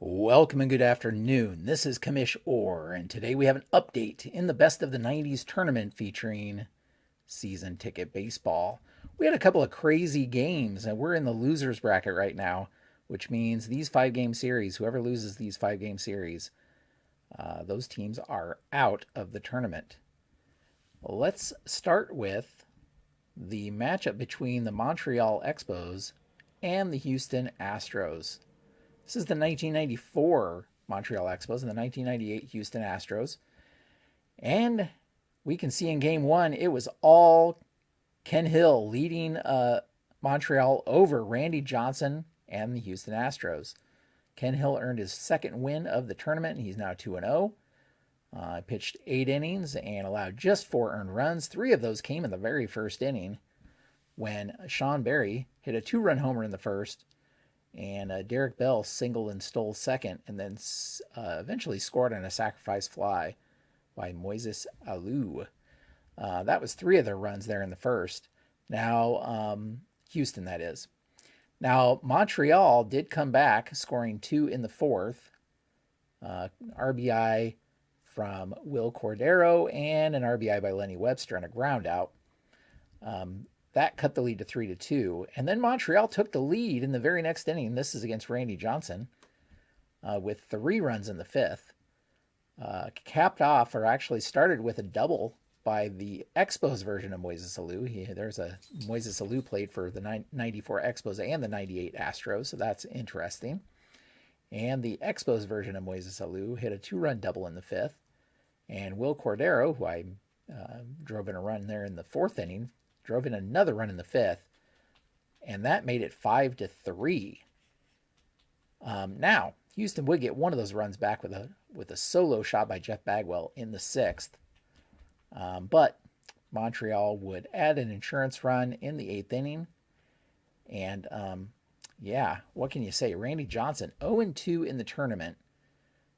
Welcome and good afternoon. This is Commish Orr, and today we have an update in the Best of the 90s tournament featuring season ticket baseball. We had a couple of crazy games, and we're in the losers bracket right now, which means these 5 game series, whoever loses these 5 game series, those teams are out of the tournament. Let's start with the matchup between the Montreal Expos and the Houston Astros. This is the 1994 Montreal Expos and the 1998 Houston Astros. And we can see in game one, it was all Ken Hill leading Montreal over Randy Johnson and the Houston Astros. Ken Hill earned his second win of the tournament, and he's now 2-0. Pitched 8 innings and allowed just 4 earned runs. 3 of those came in the very first inning when Sean Berry hit a 2-run homer in the first, and Derek Bell singled and stole second, and then eventually scored on a sacrifice fly by Moises Alou. That was 3 of their runs there in the first. Now, Houston, that is. Now, Montreal did come back, scoring 2 in the fourth. RBI from Will Cordero and an RBI by Lenny Webster on a ground out. That cut the lead to 3-2. And then Montreal took the lead in the very next inning. This is against Randy Johnson with 3 runs in the fifth. Capped off, or actually started with a double by the Expos version of Moises Alou. There's a Moises Alou played for the 94 Expos and the 98 Astros, so that's interesting. And the Expos version of Moises Alou hit a 2-run double in the fifth. And Will Cordero, who I drove in a run there in the fourth inning, drove in another run in the fifth, and that made it 5-3. Now, Houston would get one of those runs back with a solo shot by Jeff Bagwell in the sixth, but Montreal would add an insurance run in the eighth inning, and yeah, what can you say? Randy Johnson, 0-2 in the tournament.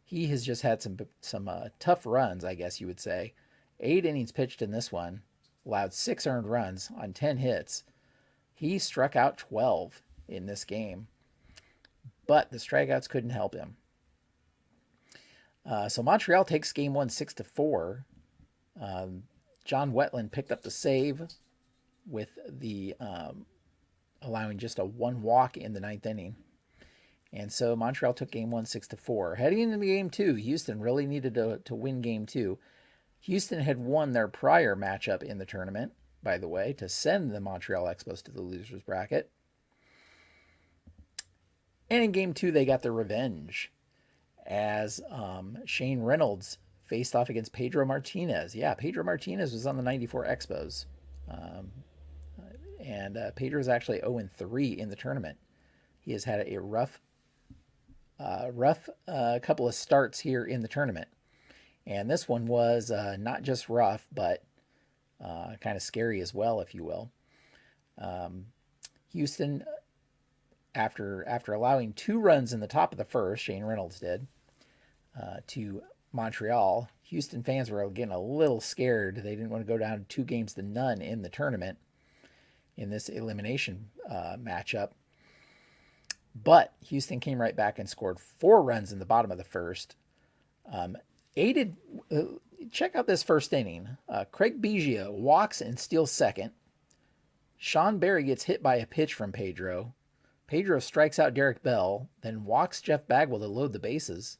He has just had some tough runs, I guess you would say. 8 innings pitched in this one. Allowed 6 earned runs on 10 hits. He struck out 12 in this game, but the strikeouts couldn't help him. So Montreal takes game one 6-4. John Wetland picked up the save with the allowing just a 1 walk in the ninth inning. And so Montreal took game one 6-4. Heading into game two, Houston really needed to win game two. Houston had won their prior matchup in the tournament, by the way, to send the Montreal Expos to the losers bracket. And in game two, they got their revenge as Shane Reynolds faced off against Pedro Martinez. Yeah, Pedro Martinez was on the 94 Expos. And Pedro is actually 0-3 in the tournament. He has had a rough couple of starts here in the tournament. And this one was not just rough, but kind of scary as well, if you will. Houston, after allowing 2 runs in the top of the first, Shane Reynolds did, to Montreal, Houston fans were getting a little scared. They didn't want to go down 2-0 in the tournament in this elimination matchup. But Houston came right back and scored 4 runs in the bottom of the first. Check out this first inning. Craig Biggio walks and steals second. Sean Berry gets hit by a pitch from Pedro. Pedro strikes out Derek Bell, then walks Jeff Bagwell to load the bases,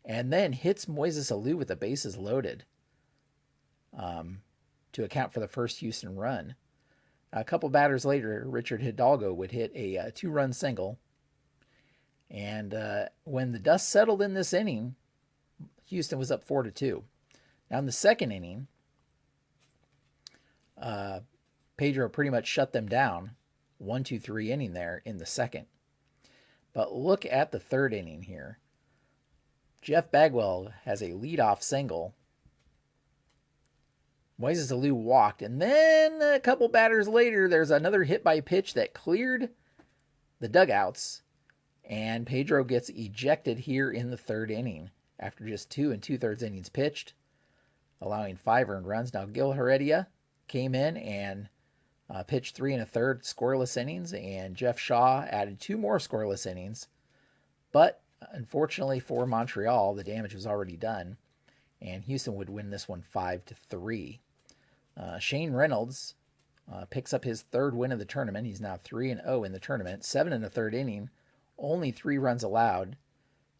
and then hits Moises Alou with the bases loaded to account for the first Houston run. A couple batters later, Richard Hidalgo would hit a 2-run single. And when the dust settled in this inning, Houston was up 4-2. Now in the second inning, Pedro pretty much shut them down. 1-2-3 inning there in the second. But look at the third inning here. Jeff Bagwell has a leadoff single. Moises Alou walked, and then a couple batters later, there's another hit by pitch that cleared the dugouts, and Pedro gets ejected here in the third inning after just 2 2/3 innings pitched, allowing 5 earned runs. Now Gil Heredia came in and pitched 3 1/3 scoreless innings, and Jeff Shaw added 2 more scoreless innings. But Unfortunately for Montreal, the damage was already done, and Houston would win this one 5-3. Shane Reynolds picks up his third win of the tournament. He's now 3-0 in the tournament, 7 in the third inning, only 3 runs allowed,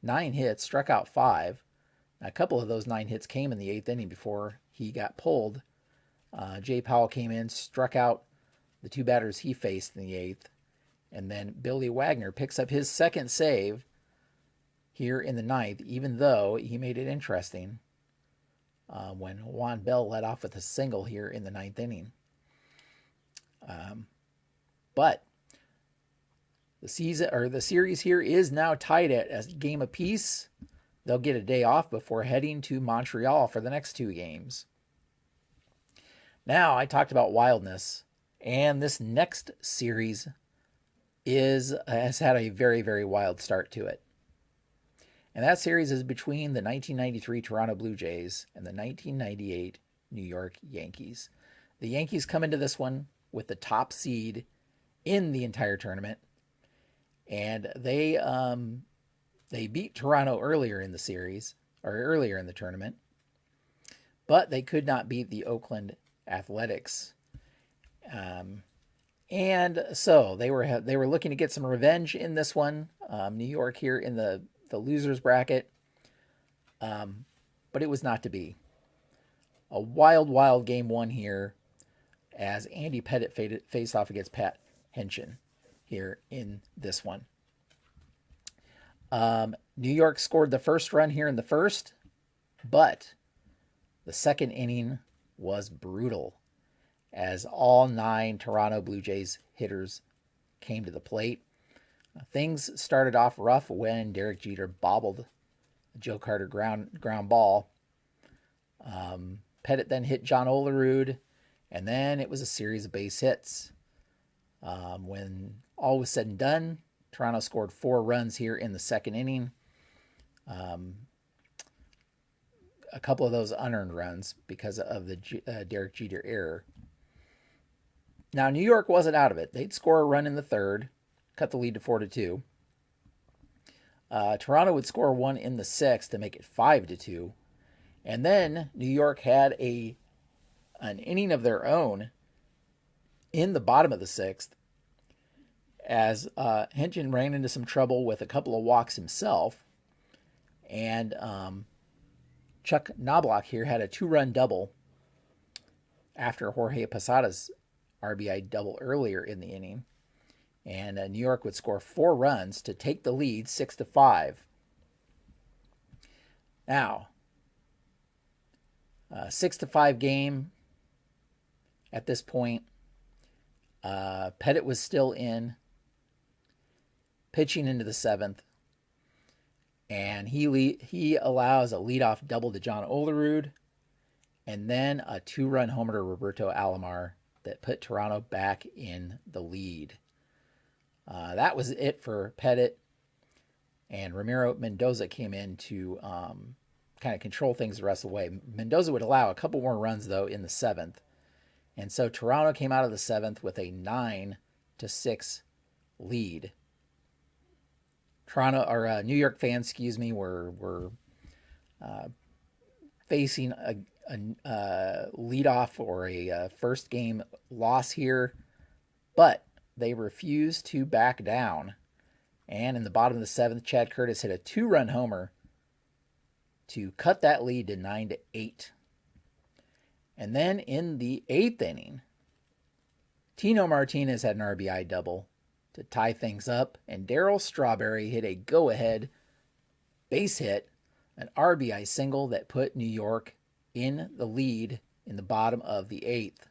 9 hits, struck out 5. A couple of those 9 hits came in the 8th inning before he got pulled. Jay Powell came in, struck out the 2 batters he faced in the 8th. And then Billy Wagner picks up his second save here in the 9th, even though he made it interesting when Juan Bell led off with a single here in the 9th inning. But the series here is now tied at a game apiece. They'll get a day off before heading to Montreal for the next 2 games. Now, I talked about wildness, and this next series has had a very, very wild start to it. And that series is between the 1993 Toronto Blue Jays and the 1998 New York Yankees. The Yankees come into this one with the top seed in the entire tournament, and they beat Toronto earlier in the series, or earlier in the tournament, but they could not beat the Oakland Athletics. And so they were looking to get some revenge in this one. New York here in the losers bracket, but it was not to be. A wild game 1 here, as Andy Pettit faced off against Pat Hentgen here in this one. New York scored the first run here in the first, but the second inning was brutal, as all 9 Toronto Blue Jays hitters came to the plate. Things started off rough when Derek Jeter bobbled a Joe Carter ground ball. Pettit then hit John Olerud, and then it was a series of base hits. When all was said and done, Toronto scored 4 runs here in the second inning. A couple of those unearned runs because of the Derek Jeter error. Now, New York wasn't out of it. They'd score a run in the third, cut the lead to 4-2. Toronto would score one in the sixth to make it 5-2. And then New York had an inning of their own in the bottom of the sixth, as Hentgen ran into some trouble with a couple of walks himself. And Chuck Knobloch here had a 2-run double after Jorge Posada's RBI double earlier in the inning. And New York would score 4 runs to take the lead 6-5. Now, 6-5 game at this point. Pettit was still in, pitching into the 7th. And he allows a leadoff double to John Olerud, and then a 2-run homer to Roberto Alomar that put Toronto back in the lead. That was it for Pettit, and Ramiro Mendoza came in to kind of control things the rest of the way. Mendoza would allow a couple more runs, though, in the 7th. And so Toronto came out of the 7th with a 9-6 lead. New York fans, were facing a leadoff or a first game loss here, but they refused to back down. And in the bottom of the 7th, Chad Curtis hit a 2-run homer to cut that lead to 9-8. And then in the 8th inning, Tino Martinez had an RBI double to tie things up, and Darryl Strawberry hit a go-ahead base hit, an RBI single that put New York in the lead in the bottom of the 8th.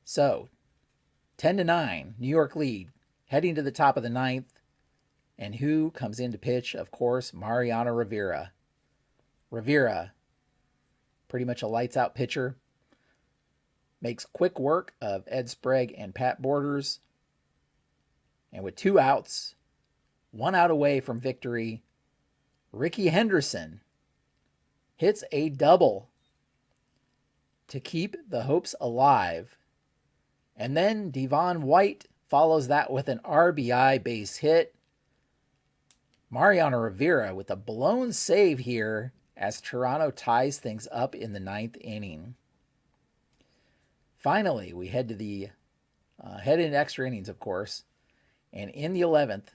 So, 10-9, New York lead, heading to the top of the 9th. And who comes in to pitch? Of course, Mariano Rivera. Rivera, pretty much a lights-out pitcher, makes quick work of Ed Sprague and Pat Borders. And with 2 outs, 1 out away from victory, Ricky Henderson hits a double to keep the hopes alive. And then Devon White follows that with an RBI base hit Mariano Rivera with a blown save here as Toronto ties things up in the ninth inning. Finally, we head to the head into extra innings, of course. And in the 11th,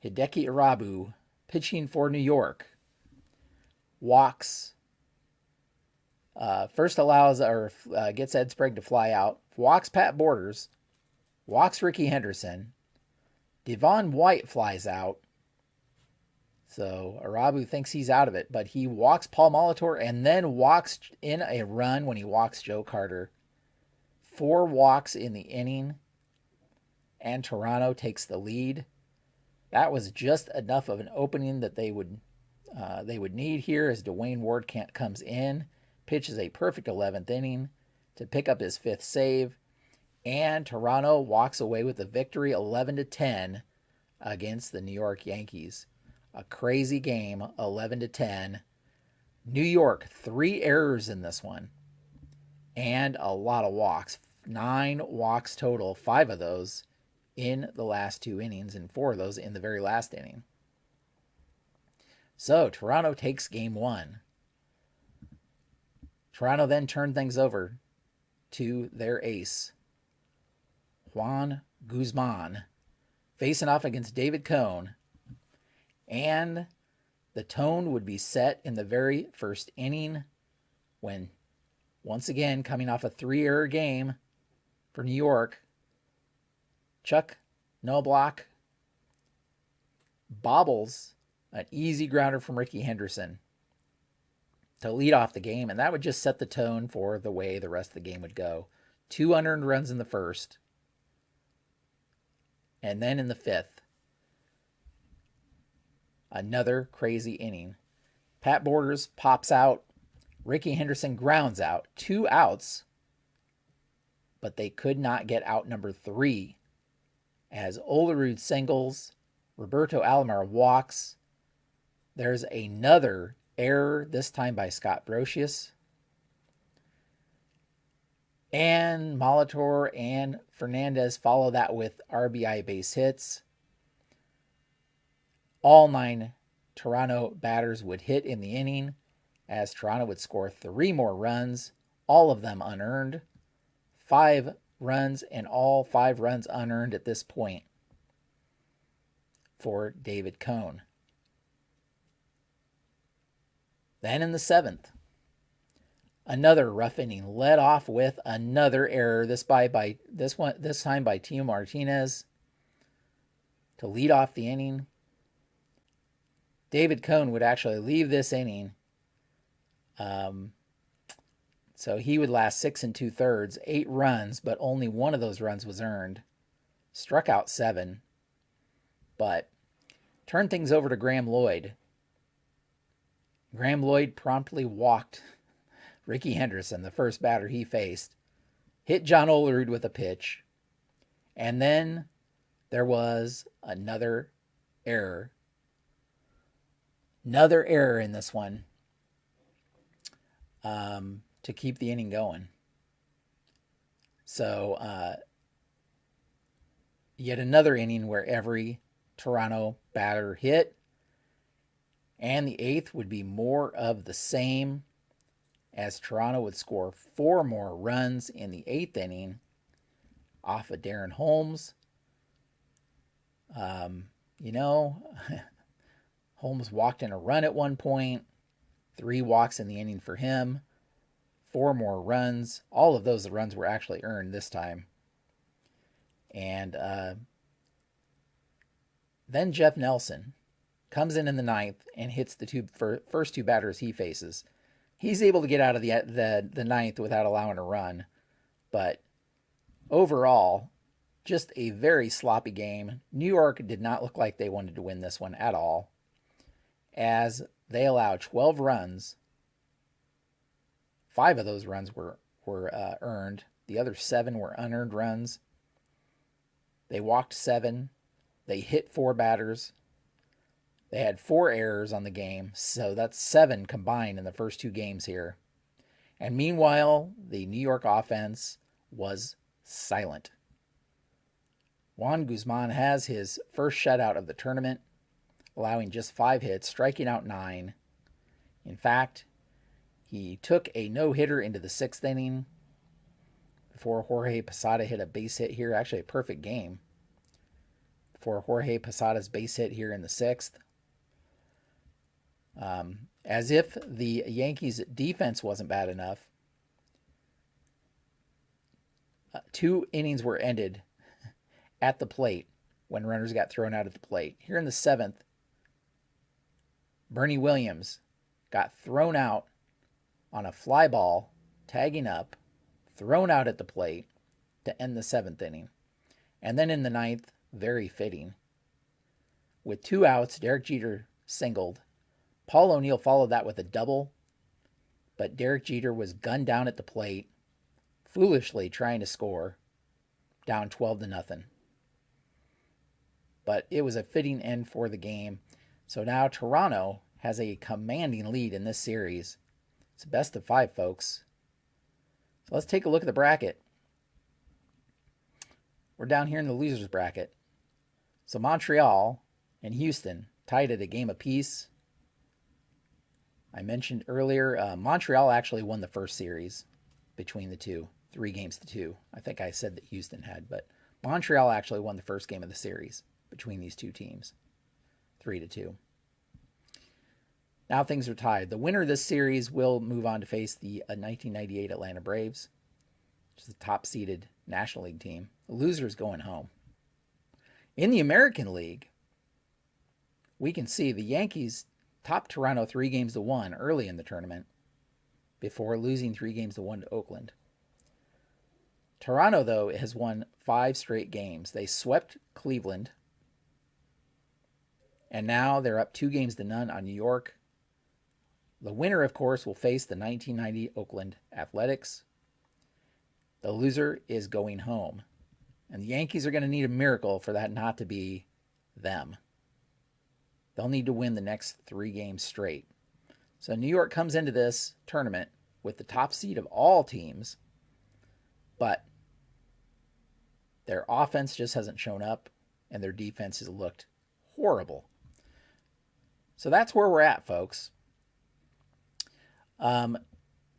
Hideki Irabu, pitching for New York, walks, first allows or gets Ed Sprague to fly out, walks Pat Borders, walks Ricky Henderson, Devon White flies out. So Irabu thinks he's out of it, but he walks Paul Molitor and then walks in a run when he walks Joe Carter. 4 walks in the inning, and Toronto takes the lead. That was just enough of an opening that they would need here as Dwayne Ward comes in, pitches a perfect 11th inning to pick up his 5th save, and Toronto walks away with the victory 11-10 against the New York Yankees. A crazy game, 11-10. New York, 3 errors in this one, and a lot of walks. 9 walks total, 5 of those in the last 2 innings, and 4 of those in the very last inning. So Toronto takes game 1. Toronto then turned things over to their ace, Juan Guzman, facing off against David Cone. And the tone would be set in the very first inning when, once again, coming off a 3-error game for New York, Chuck Knobloch bobbles an easy grounder from Ricky Henderson to lead off the game, and that would just set the tone for the way the rest of the game would go. 2 unearned runs in the first, and then in the 5th, another crazy inning. Pat Borders pops out, Ricky Henderson grounds out, 2 outs, but they could not get out number 3 as Olerud singles, Roberto Alomar walks. There's another error, this time by Scott Brocious. And Molitor and Fernandez follow that with RBI base hits. All 9 Toronto batters would hit in the inning as Toronto would score 3 more runs, all of them unearned. 5 runs, and all 5 runs unearned at this point for David Cone. Then in the 7th, another rough inning led off with another error, this time by Tio Martinez to lead off the inning. David Cone would actually leave this inning. So he would last 6 2/3, 8 runs, but only one of those runs was earned. Struck out 7, but turned things over to Graham Lloyd. Graham Lloyd promptly walked Ricky Henderson, the first batter he faced, hit John Olerud with a pitch, and then there was another error. Another error in this one to keep the inning going. So yet another inning where every Toronto batter hit, and the 8th would be more of the same as Toronto would score 4 more runs in the 8th inning off of Darren Holmes. Holmes walked in a run at one point, 3 walks in the inning for him, 4 more runs. All of those runs were actually earned this time. And then Jeff Nelson comes in the 9th and hits the first 2 batters he faces. He's able to get out of the 9th without allowing a run. But overall, just a very sloppy game. New York did not look like they wanted to win this one at all, as they allowed 12 runs. 5 of those runs were earned. The other 7 were unearned runs. They walked 7. They hit 4 batters. They had 4 errors on the game, so that's 7 combined in the first 2 games here. And meanwhile, the New York offense was silent. Juan Guzman has his first shutout of the tournament, allowing just 5 hits, striking out 9. In fact, he took a no-hitter into the 6th inning before Jorge Posada hit a base hit here. Actually, a perfect game for Jorge Posada's base hit here in the 6th. As if the Yankees' defense wasn't bad enough, 2 innings were ended at the plate when runners got thrown out at the plate. Here in the 7th, Bernie Williams got thrown out on a fly ball, tagging up, thrown out at the plate to end the 7th inning. And then in the 9th, very fitting, with 2 outs, Derek Jeter singled. Paul O'Neill followed that with a double, but Derek Jeter was gunned down at the plate, foolishly trying to score, down 12-0. But it was a fitting end for the game. So now Toronto has a commanding lead in this series. It's a best of 5, folks. So let's take a look at the bracket. We're down here in the losers bracket. So Montreal and Houston tied at a game apiece. I mentioned earlier, Montreal actually won the first series between the two, 3-2. I think I said that Houston had, but Montreal actually won the first game of the series between these two teams, 3-2. Now things are tied. The winner of this series will move on to face the 1998 Atlanta Braves, which is the top-seeded National League team. The loser's going home. In the American League, we can see the Yankees topped Toronto 3-1 early in the tournament before losing 3-1 to Oakland. Toronto, though, has won 5 straight games. They swept Cleveland, and now they're up 2-0 on New York. The winner, of course, will face the 1990 Oakland Athletics. The loser is going home. And the Yankees are going to need a miracle for that not to be them. They'll need to win the next 3 games straight. So New York comes into this tournament with the top seed of all teams, but their offense just hasn't shown up, and their defense has looked horrible. So that's where we're at, folks.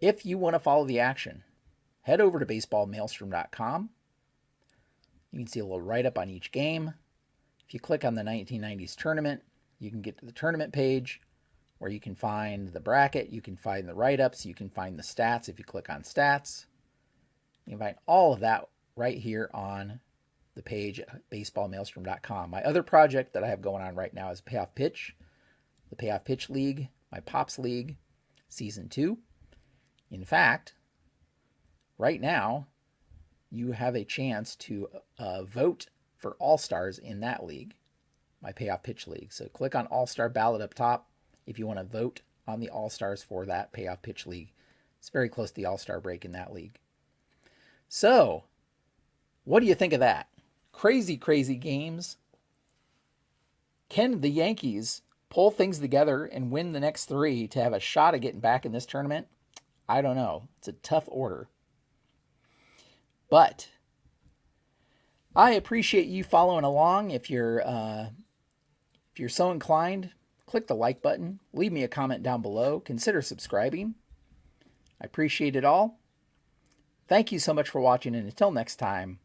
If you want to follow the action, head over to baseballmaelstrom.com. You can see a little write-up on each game. If you click on the 1990s tournament, you can get to the tournament page where you can find the bracket, you can find the write-ups, you can find the stats if you click on stats. You can find all of that right here on the page at baseballmaelstrom.com. My other project that I have going on right now is Payoff Pitch, the Payoff Pitch League, my Pops League, Season 2. In fact, right now, you have a chance to vote for All-Stars in that league, my Payoff Pitch League. So click on All-Star ballot up top if you want to vote on the All-Stars for that Payoff Pitch League. It's very close to the All-Star break in that league. So, what do you think of that? Crazy, crazy games. Can the Yankees pull things together and win the next 3 to have a shot at getting back in this tournament? I don't know. It's a tough order. But I appreciate you following along. If you're so inclined, click the like button. Leave me a comment down below. Consider subscribing. I appreciate it all. Thank you so much for watching, and until next time,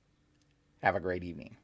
have a great evening.